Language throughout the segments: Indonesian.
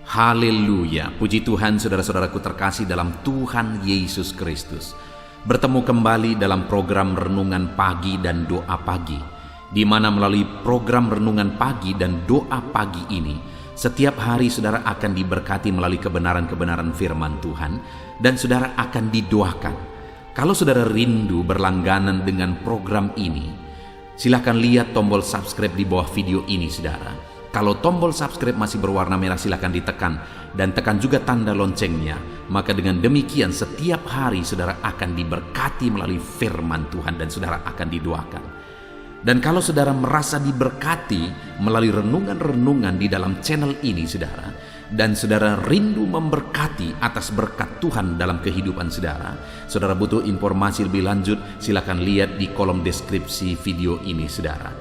Haleluya, puji Tuhan saudara-saudaraku terkasih dalam Tuhan Yesus Kristus. Bertemu kembali dalam program Renungan Pagi dan Doa Pagi, di mana melalui program Renungan Pagi dan Doa Pagi ini, setiap hari saudara akan diberkati melalui kebenaran-kebenaran firman Tuhan, dan saudara akan didoakan. Kalau saudara rindu berlangganan dengan program ini, silakan lihat tombol subscribe di bawah video ini saudara. Kalau tombol subscribe masih berwarna merah, silakan ditekan dan tekan juga tanda loncengnya. Maka dengan demikian setiap hari saudara akan diberkati melalui firman Tuhan dan saudara akan didoakan. Dan kalau saudara merasa diberkati melalui renungan-renungan di dalam channel ini saudara, dan saudara rindu memberkati atas berkat Tuhan dalam kehidupan saudara, saudara butuh informasi lebih lanjut, silakan lihat di kolom deskripsi video ini saudara.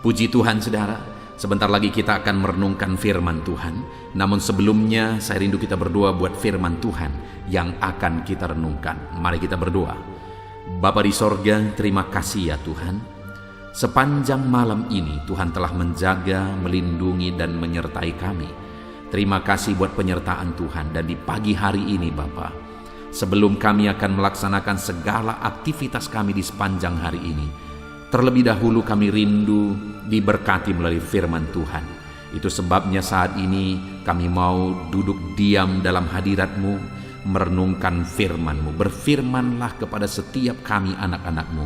Puji Tuhan saudara. Sebentar lagi kita akan merenungkan firman Tuhan. Namun sebelumnya saya rindu kita berdoa buat firman Tuhan yang akan kita renungkan. Mari kita berdoa. Bapa di sorga, terima kasih ya Tuhan. Sepanjang malam ini Tuhan telah menjaga, melindungi dan menyertai kami. Terima kasih buat penyertaan Tuhan. Dan di pagi hari ini Bapa, sebelum kami akan melaksanakan segala aktivitas kami di sepanjang hari ini, terlebih dahulu kami rindu diberkati melalui firman Tuhan. Itu sebabnya saat ini kami mau duduk diam dalam hadirat-Mu, merenungkan firman-Mu. Berfirmanlah kepada setiap kami anak-anak-Mu.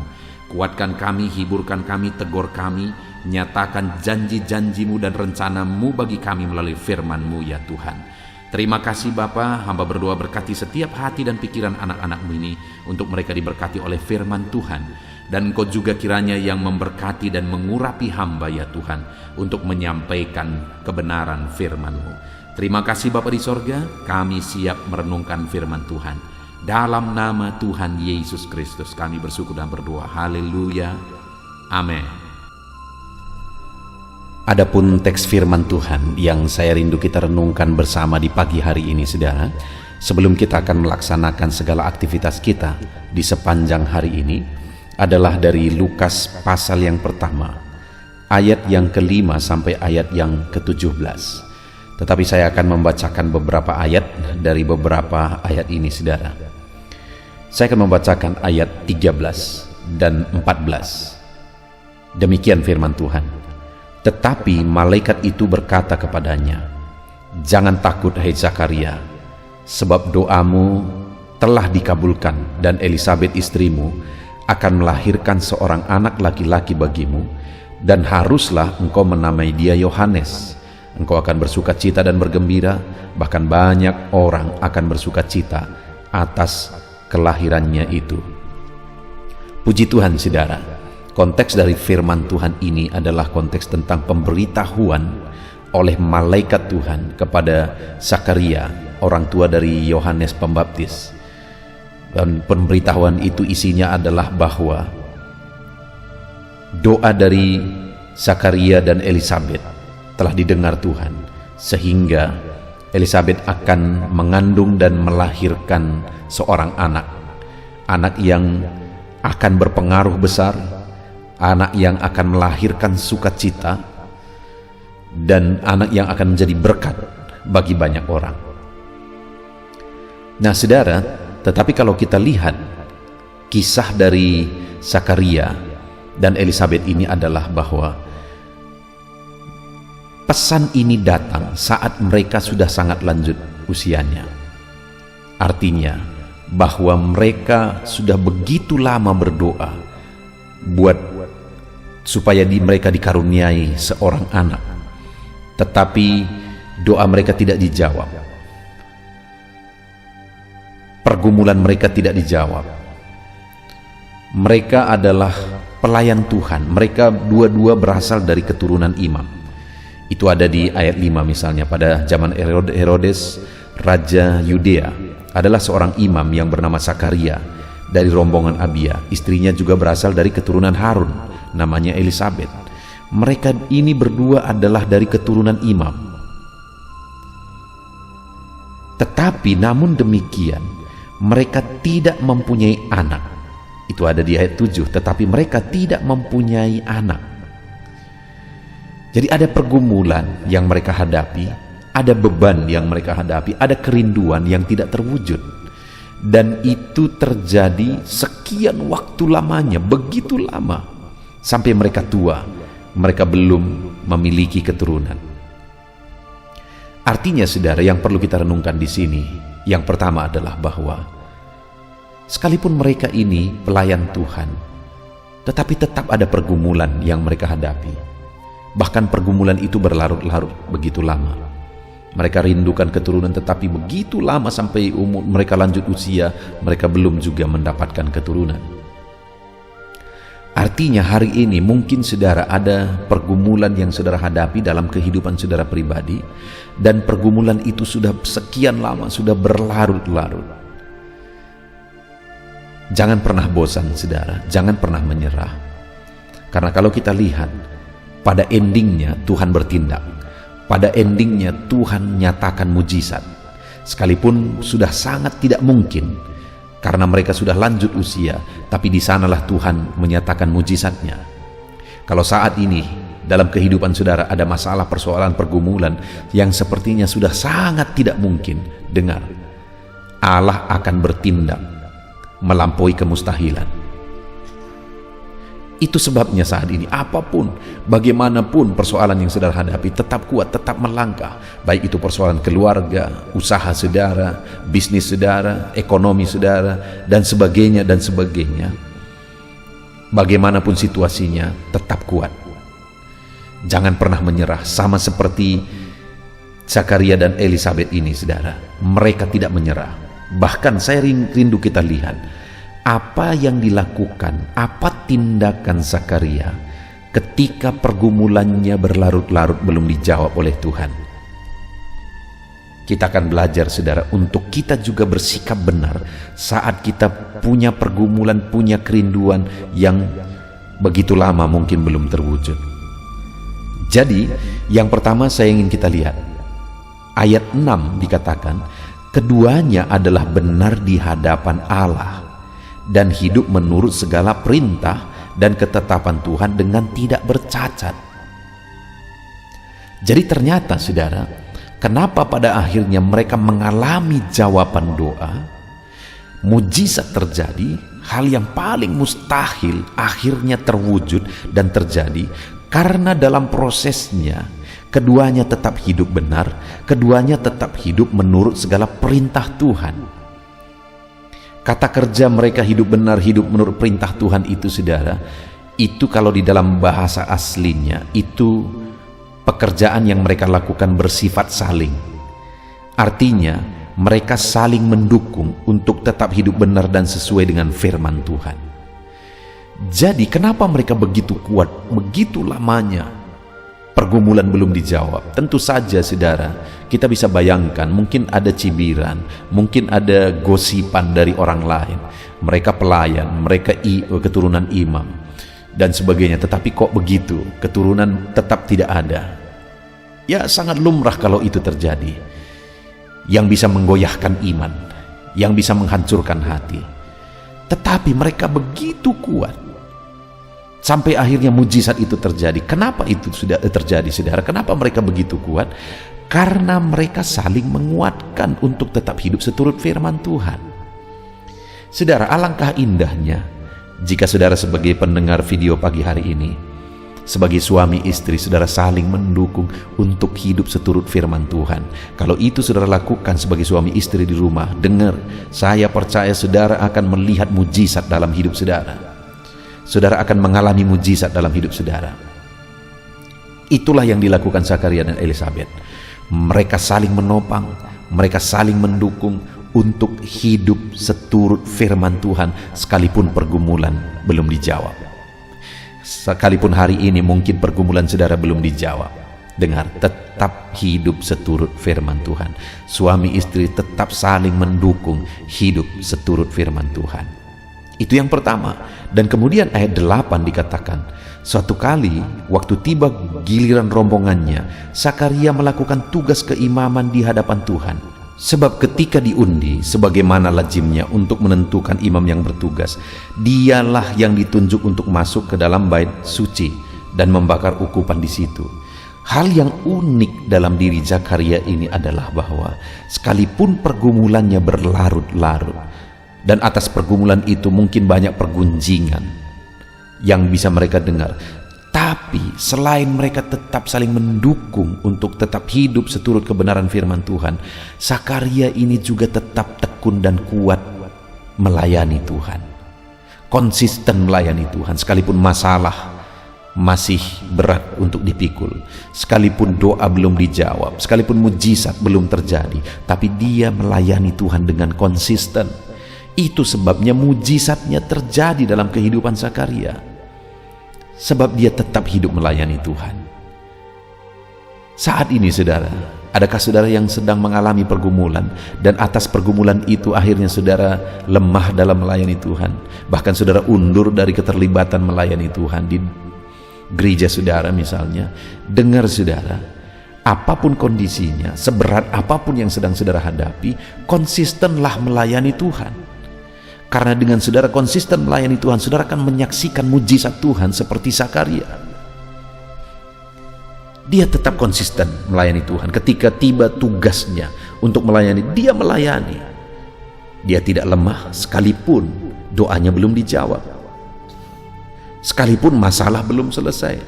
Kuatkan kami, hiburkan kami, tegur kami, nyatakan janji-janji-Mu dan rencana-Mu bagi kami melalui firman-Mu ya Tuhan. Terima kasih Bapa, hamba berdoa berkati setiap hati dan pikiran anak-anak-Mu ini, untuk mereka diberkati oleh firman Tuhan. Dan Engkau juga kiranya yang memberkati dan mengurapi hamba ya Tuhan, untuk menyampaikan kebenaran firman-Mu. Terima kasih Bapa di sorga, kami siap merenungkan firman Tuhan. Dalam nama Tuhan Yesus Kristus kami bersyukur dan berdoa. Haleluya. Amin. Adapun teks firman Tuhan yang saya rindu kita renungkan bersama di pagi hari ini saudara, sebelum kita akan melaksanakan segala aktivitas kita di sepanjang hari ini, adalah dari Lukas pasal yang pertama, ayat yang ke-5 sampai ayat yang ke-17. Tetapi saya akan membacakan beberapa ayat dari beberapa ayat ini saudara. Saya akan membacakan ayat 13 dan 14. Demikian firman Tuhan. Tetapi malaikat itu berkata kepadanya, "Jangan takut hai Zakaria, sebab doamu telah dikabulkan, dan Elisabet istrimu akan melahirkan seorang anak laki-laki bagimu, dan haruslah engkau menamai dia Yohanes. Engkau akan bersukacita dan bergembira, bahkan banyak orang akan bersukacita atas kelahirannya itu." Puji Tuhan saudara, konteks dari firman Tuhan ini adalah konteks tentang pemberitahuan oleh malaikat Tuhan kepada Zakaria, orang tua dari Yohanes Pembaptis. Dan pemberitahuan itu isinya adalah bahwa doa dari Zakaria dan Elisabet telah didengar Tuhan, sehingga Elisabet akan mengandung dan melahirkan seorang anak yang akan berpengaruh besar, anak yang akan melahirkan sukacita, dan anak yang akan menjadi berkat bagi banyak orang. Nah saudara, tetapi kalau kita lihat kisah dari Zakaria dan Elisabet ini adalah bahwa pesan ini datang saat mereka sudah sangat lanjut usianya. Artinya bahwa mereka sudah begitu lama berdoa supaya mereka dikaruniai seorang anak, tetapi doa mereka tidak dijawab. Pergumulan mereka tidak dijawab. Mereka adalah pelayan Tuhan. Mereka dua-dua berasal dari keturunan imam. Itu ada di ayat 5 misalnya. Pada zaman Herodes, Raja Yudea, adalah seorang imam yang bernama Zakaria dari rombongan Abia. Istrinya juga berasal dari keturunan Harun, namanya Elisabet. Mereka ini berdua adalah dari keturunan imam. Tetapi namun demikian, mereka tidak mempunyai anak. Itu ada di ayat 7. Tetapi mereka tidak mempunyai anak. Jadi ada pergumulan yang mereka hadapi, ada beban yang mereka hadapi, ada kerinduan yang tidak terwujud. Dan itu terjadi sekian waktu lamanya, begitu lama, sampai mereka tua, mereka belum memiliki keturunan. Artinya saudara, yang perlu kita renungkan di sini, yang pertama adalah bahwa sekalipun mereka ini pelayan Tuhan, tetapi tetap ada pergumulan yang mereka hadapi. Bahkan pergumulan itu berlarut-larut begitu lama. Mereka rindukan keturunan, tetapi begitu lama sampai umur mereka lanjut usia, mereka belum juga mendapatkan keturunan. Artinya hari ini mungkin saudara ada pergumulan yang saudara hadapi dalam kehidupan saudara pribadi, dan pergumulan itu sudah sekian lama, sudah berlarut-larut. Jangan pernah bosan saudara, jangan pernah menyerah. Karena kalau kita lihat, pada endingnya Tuhan bertindak. Pada endingnya Tuhan nyatakan mujizat. Sekalipun sudah sangat tidak mungkin, karena mereka sudah lanjut usia, tapi di sanalah Tuhan menyatakan mujizatnya. Kalau saat ini dalam kehidupan saudara ada masalah, persoalan, pergumulan yang sepertinya sudah sangat tidak mungkin, dengar, Allah akan bertindak melampaui kemustahilan. Itu sebabnya saat ini apapun, bagaimanapun persoalan yang saudara hadapi, tetap kuat, tetap melangkah. Baik itu persoalan keluarga, usaha saudara, bisnis saudara, ekonomi saudara, dan sebagainya dan sebagainya. Bagaimanapun situasinya, tetap kuat. Jangan pernah menyerah, sama seperti Zakaria dan Elisabet ini saudara. Mereka tidak menyerah. Bahkan saya rindu kita lihat apa yang dilakukan, apa tindakan Zakaria ketika pergumulannya berlarut-larut belum dijawab oleh Tuhan. Kita akan belajar saudara untuk kita juga bersikap benar saat kita punya pergumulan, punya kerinduan yang begitu lama mungkin belum terwujud. Jadi yang pertama saya ingin kita lihat ayat 6 dikatakan, keduanya adalah benar di hadapan Allah dan hidup menurut segala perintah dan ketetapan Tuhan dengan tidak bercacat. Jadi ternyata saudara, kenapa pada akhirnya mereka mengalami jawaban doa, mujizat terjadi, hal yang paling mustahil akhirnya terwujud dan terjadi, karena dalam prosesnya keduanya tetap hidup benar, keduanya tetap hidup menurut segala perintah Tuhan. Kata kerja mereka hidup benar, hidup menurut perintah Tuhan itu saudara, itu kalau di dalam bahasa aslinya itu pekerjaan yang mereka lakukan bersifat saling. Artinya mereka saling mendukung untuk tetap hidup benar dan sesuai dengan firman Tuhan. Jadi kenapa mereka begitu kuat, begitu lamanya pergumulan belum dijawab? Tentu saja saudara, kita bisa bayangkan mungkin ada cibiran, mungkin ada gosipan dari orang lain. Mereka pelayan, mereka keturunan imam dan sebagainya, tetapi kok begitu, keturunan tetap tidak ada. Ya sangat lumrah kalau itu terjadi, yang bisa menggoyahkan iman, yang bisa menghancurkan hati. Tetapi mereka begitu kuat sampai akhirnya mujizat itu terjadi. Kenapa itu sudah terjadi saudara? Kenapa mereka begitu kuat? Karena mereka saling menguatkan untuk tetap hidup seturut firman Tuhan. Saudara, alangkah indahnya jika saudara sebagai pendengar video pagi hari ini, sebagai suami istri, saudara saling mendukung untuk hidup seturut firman Tuhan. Kalau itu saudara lakukan sebagai suami istri di rumah, dengar, saya percaya saudara akan melihat mujizat dalam hidup saudara. Saudara akan mengalami mujizat dalam hidup saudara. Itulah yang dilakukan Zakaria dan Elisabet. Mereka saling menopang, mereka saling mendukung untuk hidup seturut firman Tuhan sekalipun pergumulan belum dijawab. Sekalipun hari ini mungkin pergumulan saudara belum dijawab, dengar, tetap hidup seturut firman Tuhan. Suami istri tetap saling mendukung hidup seturut firman Tuhan. Itu yang pertama. Dan kemudian ayat 8 dikatakan, suatu kali waktu tiba giliran rombongannya, Zakaria melakukan tugas keimaman di hadapan Tuhan. Sebab ketika diundi, sebagaimana lazimnya untuk menentukan imam yang bertugas, dialah yang ditunjuk untuk masuk ke dalam bait suci dan membakar ukupan di situ. Hal yang unik dalam diri Zakaria ini adalah bahwa sekalipun pergumulannya berlarut-larut, dan atas pergumulan itu mungkin banyak pergunjingan yang bisa mereka dengar, tapi selain mereka tetap saling mendukung untuk tetap hidup seturut kebenaran firman Tuhan, Zakaria ini juga tetap tekun dan kuat melayani Tuhan, konsisten melayani Tuhan sekalipun masalah masih berat untuk dipikul, sekalipun doa belum dijawab, sekalipun mujizat belum terjadi, tapi dia melayani Tuhan dengan konsisten. Itu sebabnya mujizatnya terjadi dalam kehidupan Zakaria, sebab dia tetap hidup melayani Tuhan. Saat ini saudara, adakah saudara yang sedang mengalami pergumulan, dan atas pergumulan itu akhirnya saudara lemah dalam melayani Tuhan, bahkan saudara undur dari keterlibatan melayani Tuhan di gereja saudara misalnya? Dengar saudara, apapun kondisinya, seberat apapun yang sedang saudara hadapi, konsistenlah melayani Tuhan. Karena dengan saudara konsisten melayani Tuhan, saudara akan menyaksikan mujizat Tuhan seperti Zakaria. Dia tetap konsisten melayani Tuhan. Ketika tiba tugasnya untuk melayani, dia melayani. Dia tidak lemah sekalipun doanya belum dijawab, sekalipun masalah belum selesai,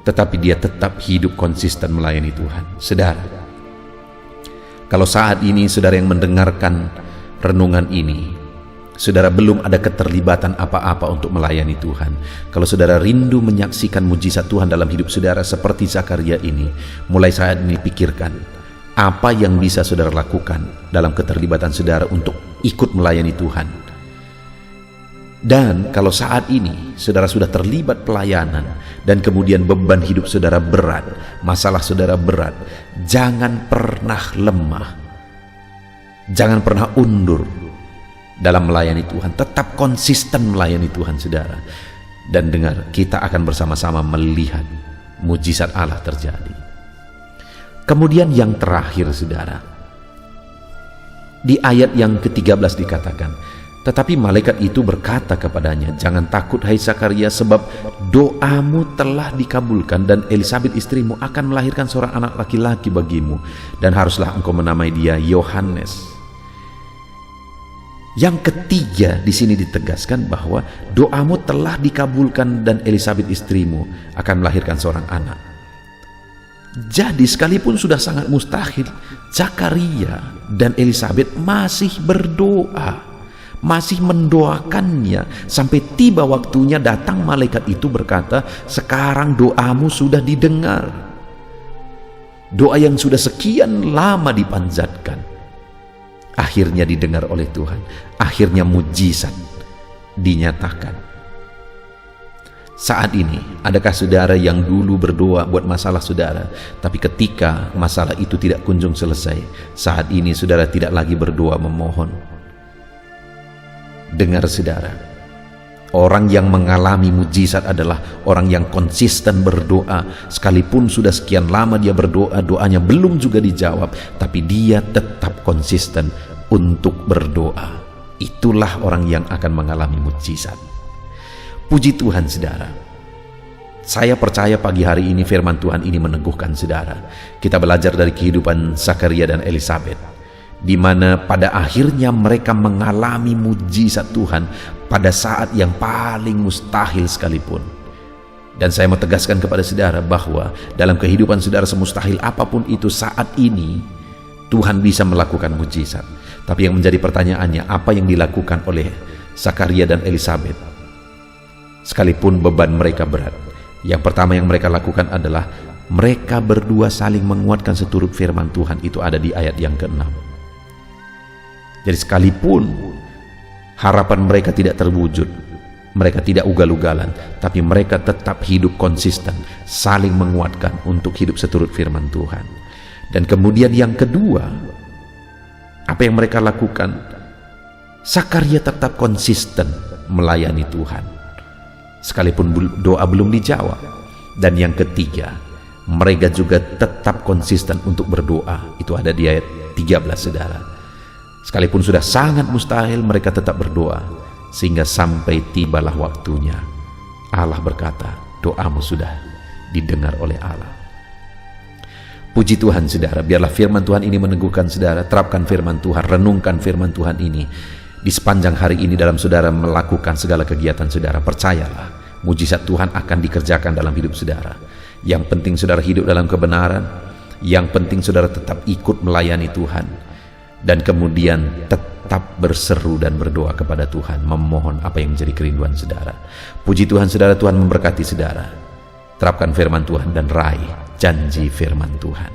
tetapi dia tetap hidup konsisten melayani Tuhan. Saudara, kalau saat ini saudara yang mendengarkan renungan ini, saudara belum ada keterlibatan apa-apa untuk melayani Tuhan, kalau saudara rindu menyaksikan mujizat Tuhan dalam hidup saudara seperti Zakaria ini, mulai saat ini pikirkan apa yang bisa saudara lakukan dalam keterlibatan saudara untuk ikut melayani Tuhan. Dan kalau saat ini saudara sudah terlibat pelayanan dan kemudian beban hidup saudara berat, masalah saudara berat, jangan pernah lemah, jangan pernah undur dalam melayani Tuhan. Tetap konsisten melayani Tuhan saudara, dan dengar, kita akan bersama-sama melihat mujizat Allah terjadi. Kemudian yang terakhir saudara, di ayat yang ke-13 dikatakan, tetapi malaikat itu berkata kepadanya, jangan takut hai Zakaria, sebab doamu telah dikabulkan, dan Elisabet istrimu akan melahirkan seorang anak laki-laki bagimu, dan haruslah engkau menamai dia Yohanes. Yang ketiga di sini ditegaskan bahwa doamu telah dikabulkan dan Elisabet istrimu akan melahirkan seorang anak. Jadi sekalipun sudah sangat mustahil, Zakaria dan Elisabet masih berdoa, masih mendoakannya, sampai tiba waktunya datang malaikat itu berkata, sekarang doamu sudah didengar. Doa yang sudah sekian lama dipanjatkan akhirnya didengar oleh Tuhan, akhirnya mujizat dinyatakan. Saat ini, adakah saudara yang dulu berdoa buat masalah saudara, tapi ketika masalah itu tidak kunjung selesai, saat ini saudara tidak lagi berdoa memohon? Dengar saudara, orang yang mengalami mujizat adalah orang yang konsisten berdoa. Sekalipun sudah sekian lama dia berdoa, doanya belum juga dijawab, tapi dia tetap konsisten untuk berdoa. Itulah orang yang akan mengalami mujizat. Puji Tuhan saudara, saya percaya pagi hari ini firman Tuhan ini meneguhkan saudara. Kita belajar dari kehidupan Zakaria dan Elisabet, di mana pada akhirnya mereka mengalami mujizat Tuhan pada saat yang paling mustahil sekalipun. Dan saya mau tegaskan kepada saudara bahwa dalam kehidupan saudara semustahil apapun itu, saat ini Tuhan bisa melakukan mujizat. Tapi yang menjadi pertanyaannya, apa yang dilakukan oleh Zakaria dan Elisabet sekalipun beban mereka berat? Yang pertama yang mereka lakukan adalah mereka berdua saling menguatkan seturut firman Tuhan. Itu ada di ayat yang ke-6. Jadi sekalipun harapan mereka tidak terwujud, mereka tidak ugal-ugalan, tapi mereka tetap hidup konsisten, saling menguatkan untuk hidup seturut firman Tuhan. Dan kemudian yang kedua, apa yang mereka lakukan? Zakaria tetap konsisten melayani Tuhan, sekalipun doa belum dijawab. Dan yang ketiga, mereka juga tetap konsisten untuk berdoa. Itu ada di ayat 13 saudara. Sekalipun sudah sangat mustahil, mereka tetap berdoa, sehingga sampai tibalah waktunya Allah berkata, doamu sudah didengar oleh Allah. Puji Tuhan saudara, biarlah firman Tuhan ini meneguhkan saudara. Terapkan firman Tuhan, renungkan firman Tuhan ini di sepanjang hari ini dalam saudara melakukan segala kegiatan saudara. Percayalah, mujizat Tuhan akan dikerjakan dalam hidup saudara. Yang penting saudara hidup dalam kebenaran, yang penting saudara tetap ikut melayani Tuhan, dan kemudian tetap berseru dan berdoa kepada Tuhan, memohon apa yang menjadi kerinduan saudara. Puji Tuhan saudara, Tuhan memberkati saudara. Terapkan firman Tuhan dan raih janji firman Tuhan.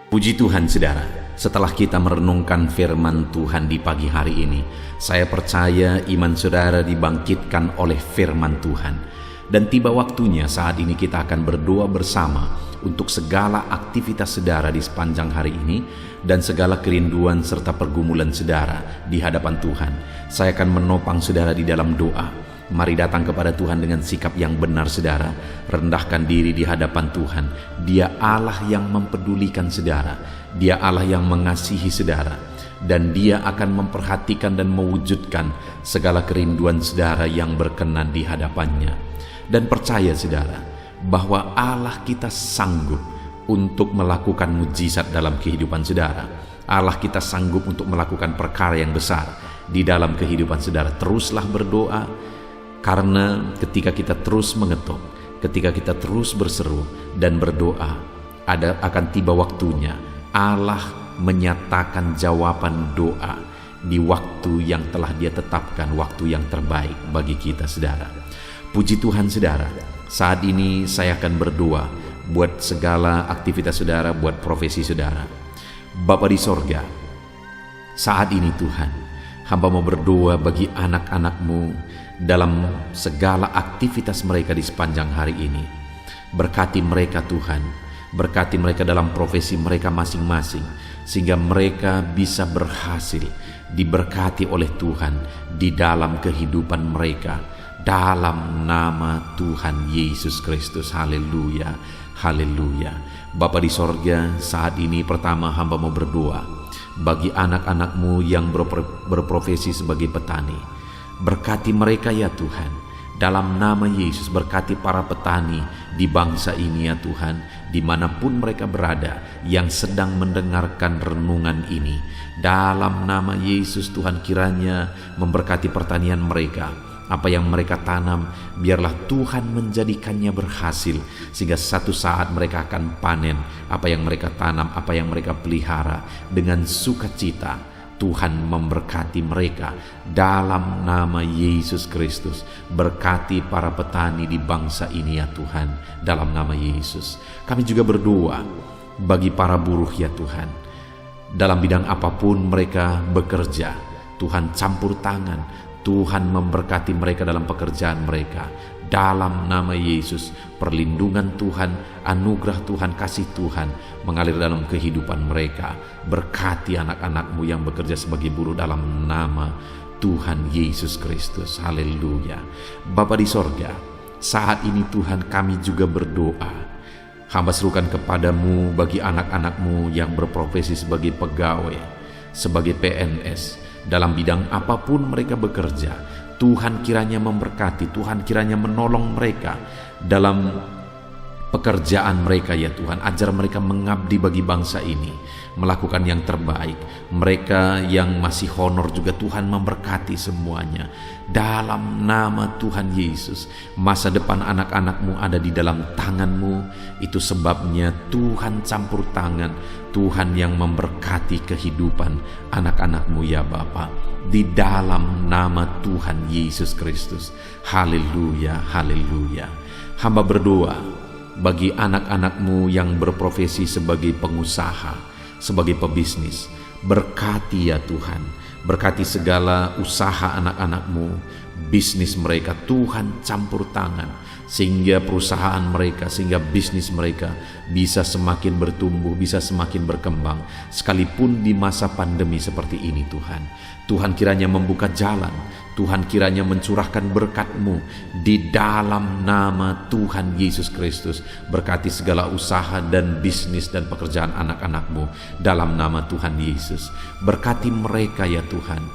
Puji Tuhan saudara, setelah kita merenungkan firman Tuhan di pagi hari ini, saya percaya iman saudara dibangkitkan oleh firman Tuhan. Dan tiba waktunya saat ini kita akan berdoa bersama untuk segala aktivitas saudara di sepanjang hari ini dan segala kerinduan serta pergumulan saudara di hadapan Tuhan. Saya akan menopang saudara di dalam doa. Mari datang kepada Tuhan dengan sikap yang benar saudara. Rendahkan diri di hadapan Tuhan. Dia Allah yang mempedulikan saudara. Dia Allah yang mengasihi saudara. Dan Dia akan memperhatikan dan mewujudkan segala kerinduan saudara yang berkenan di hadapannya. Dan percaya saudara, bahwa Allah kita sanggup untuk melakukan mujizat dalam kehidupan saudara. Allah kita sanggup untuk melakukan perkara yang besar di dalam kehidupan saudara. Teruslah berdoa. Karena ketika kita terus mengetuk, ketika kita terus berseru dan berdoa, akan tiba waktunya Allah menyatakan jawaban doa di waktu yang telah Dia tetapkan, waktu yang terbaik bagi kita saudara. Puji Tuhan saudara, saat ini saya akan berdoa buat segala aktivitas saudara, buat profesi saudara. Bapa di sorga, saat ini Tuhan, hamba mau berdoa bagi anak-anak-Mu dalam segala aktivitas mereka di sepanjang hari ini. Berkati mereka Tuhan, berkati mereka dalam profesi mereka masing-masing, sehingga mereka bisa berhasil diberkati oleh Tuhan di dalam kehidupan mereka, dalam nama Tuhan Yesus Kristus. Haleluya, haleluya. Bapa di sorga, saat ini pertama hamba mau berdoa bagi anak-anak-Mu yang berprofesi sebagai petani. Berkati mereka ya Tuhan, dalam nama Yesus. Berkati para petani di bangsa ini ya Tuhan, dimanapun mereka berada yang sedang mendengarkan renungan ini. Dalam nama Yesus Tuhan, kiranya memberkati pertanian mereka. Apa yang mereka tanam, biarlah Tuhan menjadikannya berhasil, sehingga satu saat mereka akan panen apa yang mereka tanam, apa yang mereka pelihara dengan sukacita. Tuhan memberkati mereka dalam nama Yesus Kristus. Berkati para petani di bangsa ini ya Tuhan, dalam nama Yesus. Kami juga berdoa bagi para buruh ya Tuhan, dalam bidang apapun mereka bekerja. Tuhan campur tangan, Tuhan memberkati mereka dalam pekerjaan mereka. Dalam nama Yesus, perlindungan Tuhan, anugerah Tuhan, kasih Tuhan mengalir dalam kehidupan mereka. Berkati anak-anak-Mu yang bekerja sebagai buruh dalam nama Tuhan Yesus Kristus. Haleluya. Bapa di sorga, saat ini Tuhan kami juga berdoa. Hamba serukan kepadamu bagi anak-anak-Mu yang berprofesi sebagai pegawai, sebagai PNS, dalam bidang apapun mereka bekerja. Tuhan kiranya memberkati, Tuhan kiranya menolong mereka dalam pekerjaan mereka ya Tuhan. Ajar mereka mengabdi bagi bangsa ini, melakukan yang terbaik. Mereka yang masih honor juga Tuhan memberkati semuanya. Dalam nama Tuhan Yesus, masa depan anak-anak-Mu ada di dalam tangan-Mu. Itu sebabnya Tuhan campur tangan, Tuhan yang memberkati kehidupan anak-anak-Mu ya Bapa. Di dalam nama Tuhan Yesus Kristus. Haleluya, haleluya. Hamba berdoa bagi anak-anak-Mu yang berprofesi sebagai pengusaha, sebagai pebisnis. Berkati ya Tuhan, berkati segala usaha anak-anak-Mu, bisnis mereka. Tuhan campur tangan, sehingga perusahaan mereka, sehingga bisnis mereka bisa semakin bertumbuh, bisa semakin berkembang, sekalipun di masa pandemi seperti ini Tuhan. Tuhan kiranya membuka jalan, Tuhan kiranya mencurahkan berkat-Mu di dalam nama Tuhan Yesus Kristus. Berkati segala usaha dan bisnis dan pekerjaan anak-anak-Mu dalam nama Tuhan Yesus. Berkati mereka ya Tuhan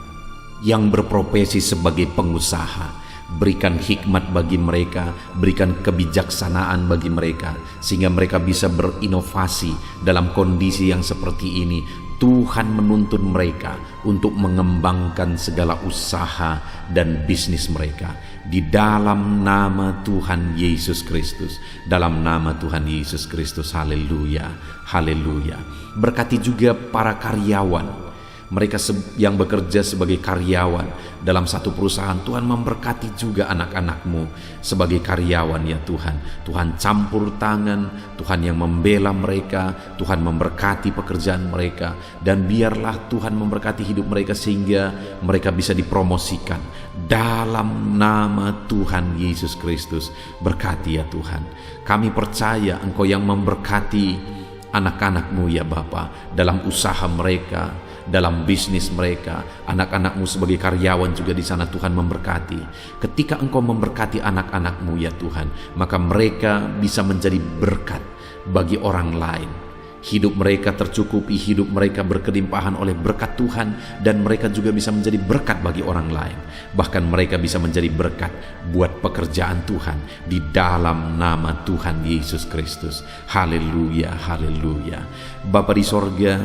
yang berprofesi sebagai pengusaha. Berikan hikmat bagi mereka, berikan kebijaksanaan bagi mereka, sehingga mereka bisa berinovasi dalam kondisi yang seperti ini. Tuhan menuntun mereka untuk mengembangkan segala usaha dan bisnis mereka. Di dalam nama Tuhan Yesus Kristus, dalam nama Tuhan Yesus Kristus, haleluya, haleluya. Berkati juga para karyawan, mereka yang bekerja sebagai karyawan dalam satu perusahaan. Tuhan memberkati juga anak-anak-Mu sebagai karyawan ya Tuhan. Tuhan campur tangan, Tuhan yang membela mereka, Tuhan memberkati pekerjaan mereka, dan biarlah Tuhan memberkati hidup mereka sehingga mereka bisa dipromosikan. Dalam nama Tuhan Yesus Kristus, berkati ya Tuhan. Kami percaya Engkau yang memberkati anak-anak-Mu ya Bapa, dalam usaha mereka, dalam bisnis mereka. Anak-anak-Mu sebagai karyawan juga di sana Tuhan memberkati. Ketika Engkau memberkati anak-anak-Mu ya Tuhan, maka mereka bisa menjadi berkat bagi orang lain. Hidup mereka tercukupi, hidup mereka berkelimpahan oleh berkat Tuhan, dan mereka juga bisa menjadi berkat bagi orang lain. Bahkan mereka bisa menjadi berkat buat pekerjaan Tuhan di dalam nama Tuhan Yesus Kristus. Haleluya, haleluya. Bapa di sorga,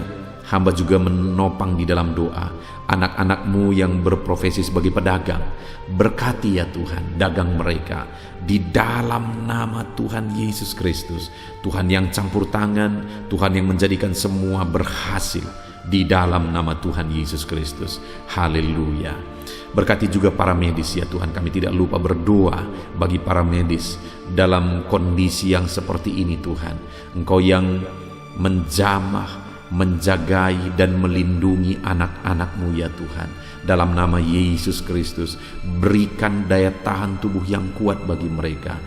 hamba juga menopang di dalam doa anak-anak-Mu yang berprofesi sebagai pedagang. Berkati ya Tuhan dagang mereka di dalam nama Tuhan Yesus Kristus. Tuhan yang campur tangan, Tuhan yang menjadikan semua berhasil di dalam nama Tuhan Yesus Kristus. Haleluya. Berkati juga para medis ya Tuhan. Kami tidak lupa berdoa bagi para medis dalam kondisi yang seperti ini Tuhan. Engkau yang menjamah, menjagai dan melindungi anak-anak-Mu ya Tuhan. Dalam nama Yesus Kristus, berikan daya tahan tubuh yang kuat bagi mereka.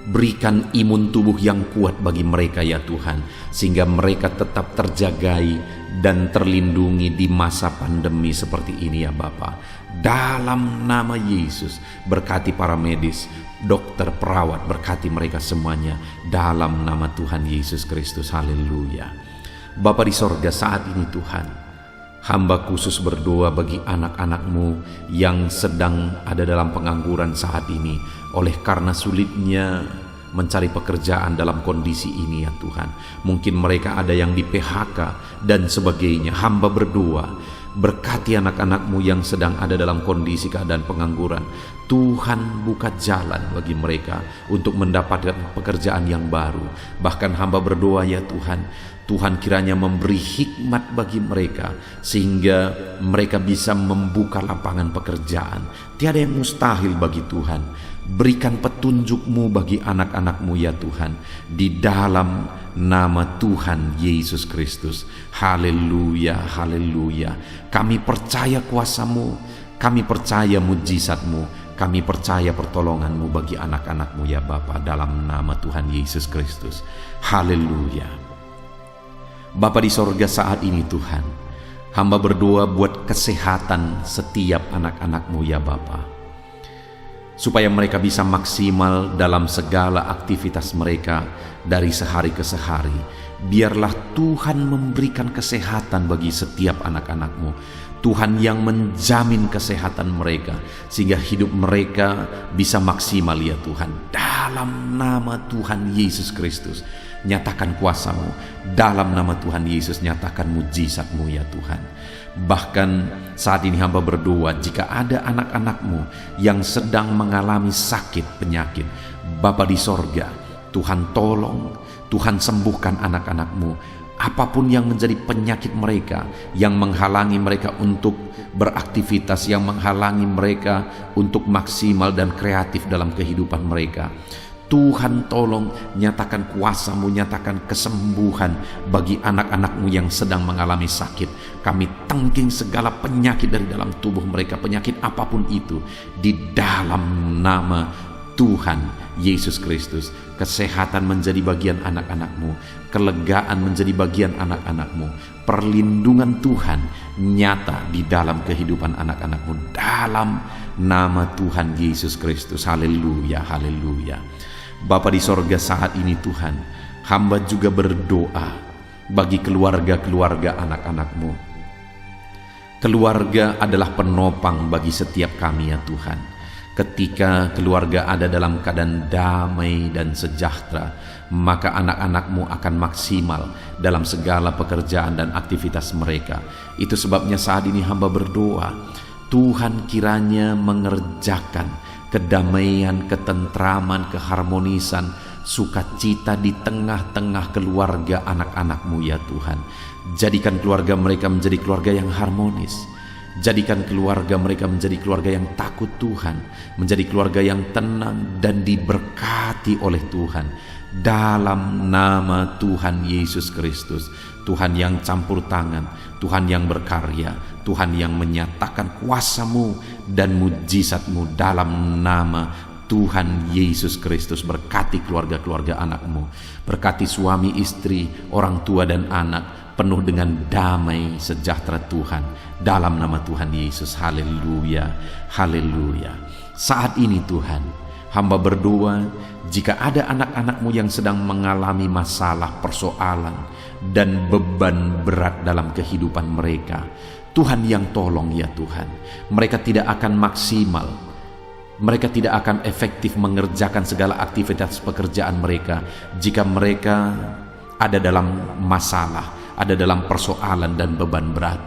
Berikan imun tubuh yang kuat bagi mereka ya Tuhan, sehingga mereka tetap terjagai dan terlindungi di masa pandemi seperti ini ya Bapa. Dalam nama Yesus, berkati para medis, dokter, perawat, berkati mereka semuanya dalam nama Tuhan Yesus Kristus. Haleluya. Bapa di sorga, saat ini Tuhan, hamba khusus berdoa bagi anak-anak-Mu yang sedang ada dalam pengangguran saat ini oleh karena sulitnya mencari pekerjaan dalam kondisi ini ya Tuhan. Mungkin mereka ada yang di PHK dan sebagainya. Hamba berdoa, berkati anak-anak-Mu yang sedang ada dalam kondisi keadaan pengangguran. Tuhan buka jalan bagi mereka untuk mendapatkan pekerjaan yang baru. Bahkan hamba berdoa ya Tuhan, Tuhan kiranya memberi hikmat bagi mereka sehingga mereka bisa membuka lapangan pekerjaan. Tiada yang mustahil bagi Tuhan. Berikan petunjuk-Mu bagi anak-anak-Mu ya Tuhan, di dalam nama Tuhan Yesus Kristus. Haleluya, haleluya. Kami percaya kuasa-Mu, kami percaya mujizat-Mu, kami percaya pertolongan-Mu bagi anak-anak-Mu ya Bapa, dalam nama Tuhan Yesus Kristus. Haleluya. Bapa di sorga, saat ini Tuhan, hamba berdoa buat kesehatan setiap anak-anak-Mu ya Bapa, supaya mereka bisa maksimal dalam segala aktivitas mereka dari sehari ke sehari. Biarlah Tuhan memberikan kesehatan bagi setiap anak-anak-Mu. Tuhan yang menjamin kesehatan mereka sehingga hidup mereka bisa maksimal ya Tuhan. Dalam nama Tuhan Yesus Kristus, nyatakan kuasa-Mu. Dalam nama Tuhan Yesus, nyatakan mujizat-Mu ya Tuhan. Bahkan saat ini hamba berdoa, jika ada anak-anak-Mu yang sedang mengalami sakit penyakit, Bapa di sorga, Tuhan tolong, Tuhan sembuhkan anak-anak-Mu. Apapun yang menjadi penyakit mereka, yang menghalangi mereka untuk beraktivitas, yang menghalangi mereka untuk maksimal dan kreatif dalam kehidupan mereka, Tuhan tolong, nyatakan kuasa-Mu, nyatakan kesembuhan bagi anak-anak-Mu yang sedang mengalami sakit. Kami tangking segala penyakit dari dalam tubuh mereka, penyakit apapun itu, di dalam nama Tuhan Yesus Kristus. Kesehatan menjadi bagian anak-anak-Mu, kelegaan menjadi bagian anak-anak-Mu, perlindungan Tuhan nyata di dalam kehidupan anak-anak-Mu, dalam nama Tuhan Yesus Kristus. Haleluya, haleluya. Bapa di sorga, saat ini Tuhan, hamba juga berdoa bagi keluarga-keluarga anak-anak-Mu. Keluarga adalah penopang bagi setiap kami ya Tuhan. Ketika keluarga ada dalam keadaan damai dan sejahtera, maka anak-anakmu akan maksimal dalam segala pekerjaan dan aktivitas mereka. Itu sebabnya saat ini hamba berdoa, Tuhan kiranya mengerjakan kedamaian, ketentraman, keharmonisan, sukacita di tengah-tengah keluarga anak-anakmu ya Tuhan. Jadikan keluarga mereka menjadi keluarga yang harmonis. Jadikan keluarga mereka menjadi keluarga yang takut Tuhan, menjadi keluarga yang tenang dan diberkati oleh Tuhan. Dalam nama Tuhan Yesus Kristus, Tuhan yang campur tangan, Tuhan yang berkarya, Tuhan yang menyatakan kuasa-Mu dan mujizat-Mu dalam nama Tuhan Yesus Kristus. Berkati keluarga-keluarga anak-Mu, berkati suami istri, orang tua dan anak, penuh dengan damai sejahtera Tuhan dalam nama Tuhan Yesus. Haleluya, haleluya. Saat ini Tuhan, hamba berdoa, jika ada anak-anak-Mu yang sedang mengalami masalah, persoalan, dan beban berat dalam kehidupan mereka, Tuhan yang tolong ya Tuhan. Mereka tidak akan maksimal, mereka tidak akan efektif mengerjakan segala aktivitas pekerjaan mereka jika mereka ada dalam masalah, ada dalam persoalan dan beban berat.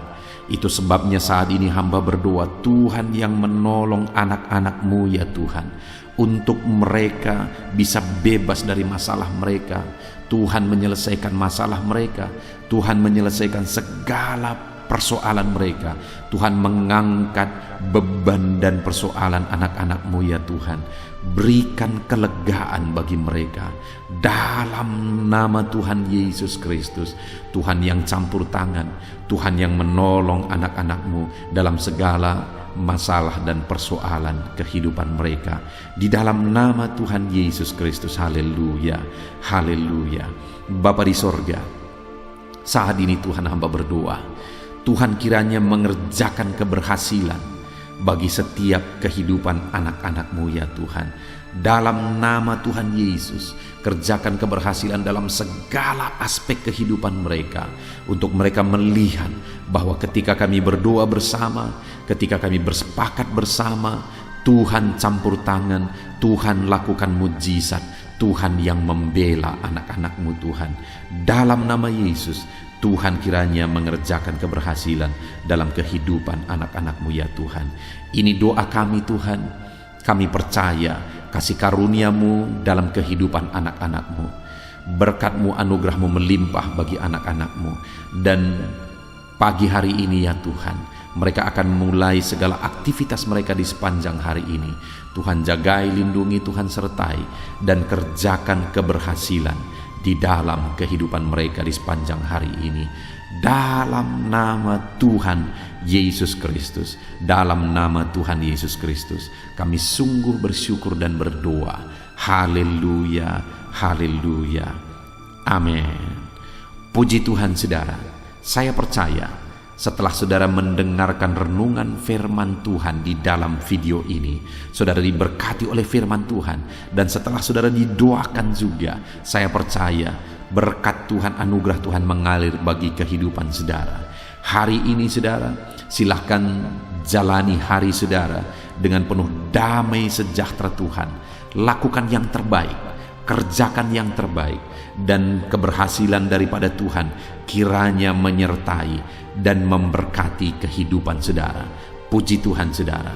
Itu sebabnya saat ini hamba berdoa, Tuhan yang menolong anak-anak-Mu ya Tuhan, untuk mereka bisa bebas dari masalah mereka. Tuhan menyelesaikan masalah mereka, Tuhan menyelesaikan segala persoalan mereka. Tuhan mengangkat beban dan persoalan anak-anak-Mu ya Tuhan. Berikan kelegaan bagi mereka dalam nama Tuhan Yesus Kristus. Tuhan yang campur tangan, Tuhan yang menolong anak-anak-Mu dalam segala masalah dan persoalan kehidupan mereka, di dalam nama Tuhan Yesus Kristus. Haleluya, haleluya. Bapa di sorga, saat ini Tuhan hamba berdoa, Tuhan kiranya mengerjakan keberhasilan bagi setiap kehidupan anak-anak-Mu ya Tuhan. Dalam nama Tuhan Yesus, kerjakan keberhasilan dalam segala aspek kehidupan mereka, untuk mereka melihat bahwa ketika kami berdoa bersama, ketika kami bersepakat bersama, Tuhan campur tangan, Tuhan lakukan mujizat, Tuhan yang membela anak-anak-Mu Tuhan. Dalam nama Yesus, Tuhan kiranya mengerjakan keberhasilan dalam kehidupan anak-anak-Mu ya Tuhan. Ini doa kami Tuhan. Kami percaya kasih karunia-Mu dalam kehidupan anak-anak-Mu. Berkat-Mu, anugerah-Mu melimpah bagi anak-anak-Mu. Dan pagi hari ini ya Tuhan, mereka akan mulai segala aktivitas mereka di sepanjang hari ini. Tuhan jagai, lindungi, Tuhan sertai, dan kerjakan keberhasilan di dalam kehidupan mereka di sepanjang hari ini. Dalam nama Tuhan Yesus Kristus, dalam nama Tuhan Yesus Kristus, kami sungguh bersyukur dan berdoa. Haleluya, haleluya, amin. Puji Tuhan saudara, saya percaya setelah saudara mendengarkan renungan firman Tuhan di dalam video ini, saudara diberkati oleh firman Tuhan. Dan setelah saudara didoakan juga, saya percaya berkat Tuhan, anugerah Tuhan mengalir bagi kehidupan saudara. Hari ini saudara, silahkan jalani hari saudara dengan penuh damai sejahtera Tuhan. Lakukan yang terbaik, kerjakan yang terbaik, dan keberhasilan daripada Tuhan kiranya menyertai dan memberkati kehidupan saudara. Puji Tuhan saudara.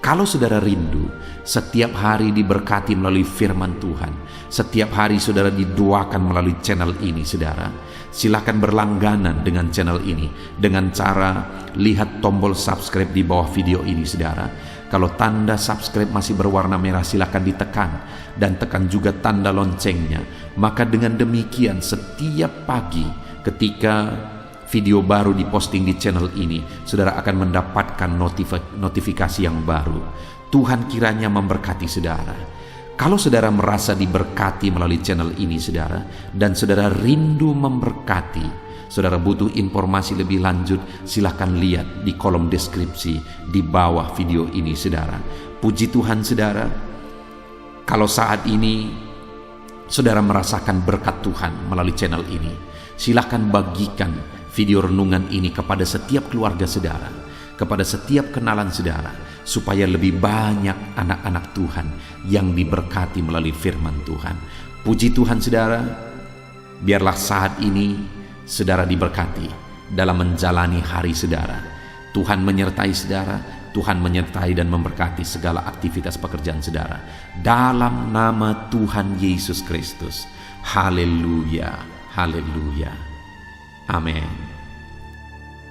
Kalau saudara rindu setiap hari diberkati melalui firman Tuhan, setiap hari saudara didoakan melalui channel ini saudara, silakan berlangganan dengan channel ini dengan cara lihat tombol subscribe di bawah video ini saudara. Kalau tanda subscribe masih berwarna merah, silakan ditekan, dan tekan juga tanda loncengnya. Maka dengan demikian setiap pagi ketika video baru diposting di channel ini, saudara akan mendapatkan notifikasi yang baru. Tuhan kiranya memberkati saudara. Kalau saudara merasa diberkati melalui channel ini saudara, dan saudara rindu memberkati, saudara butuh informasi lebih lanjut, silahkan lihat di kolom deskripsi di bawah video ini saudara. Puji Tuhan saudara. Kalau saat ini saudara merasakan berkat Tuhan melalui channel ini, silahkan bagikan video renungan ini kepada setiap keluarga saudara. kepada setiap kenalan saudara, supaya lebih banyak anak-anak Tuhan yang diberkati melalui firman Tuhan. Puji Tuhan saudara, biarlah saat ini saudara diberkati dalam menjalani hari saudara. Tuhan menyertai saudara, Tuhan menyertai dan memberkati segala aktivitas pekerjaan saudara. Dalam nama Tuhan Yesus Kristus. Haleluya, haleluya. Amin.